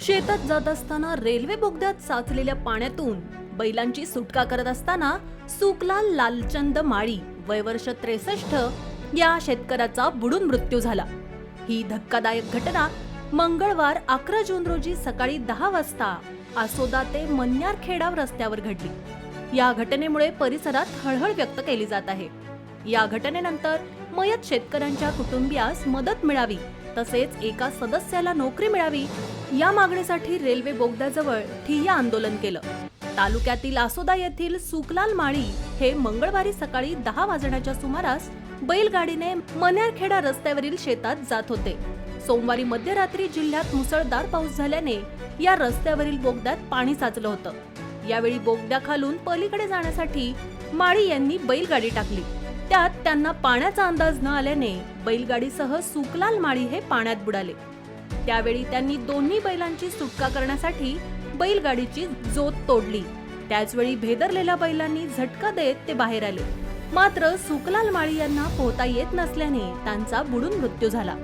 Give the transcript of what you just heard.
शेतात जात असताना रेल्वे बोगद्यात साचलेल्या पाण्यातून बैलांची सुटका करत असताना सुकलाल लालचंद माळी वय वर्ष 63 या शेतकऱ्याचा बुडून मृत्यू झाला। ही धक्कादायक घटना मंगळवार 11 जून रोजी सकाळी 10 वाजता आसोदा ते मन्यारखेडा रस्त्यावर घडली। या घटनेमुळे परिसरात हळहळ व्यक्त केली जात आहे। या घटनेनंतर मयत शेतकऱ्यांच्या कुटुंबियास मदत मिळावी तसेच एका सदस्याला नोकरी मिळावी या मागणीसाठी रेल्वे बोगद्याजवळ ठिय्या आंदोलन केलं। तालुक्यातील आसोदा येथील सुकलाल माळी हे मंगळवारी सकाळी 10 वाजण्याच्या सुमारास बैलगाडीने मन्यारखेडा रस्त्यावरील शेतात जात होते। सोमवारी मध्यरात्री जिल्ह्यात मुसळधार पाऊस झाल्याने या रस्त्यावरील बोगद्यात पाणी साचलं होतं। यावेळी बोगद्याखालून पलीकडे जाण्यासाठी माळी यांनी बैलगाडी टाकली। त्यात त्यांना पाण्याचा अंदाज न आल्याने बैलगाडीसह सुकलाल माळी हे पाण्यात बुडाले। त्यावेळी त्यांनी दोन्ही बैलांची सुटका करण्यासाठी बैलगाडीची जोत तोडली। त्याचवेळी भेदरलेल्या बैलांनी झटका देत ते बाहेर आले। मात्र सुकलाल माळी यांना पोहता येत नसल्याने त्यांचा बुडून मृत्यू झाला।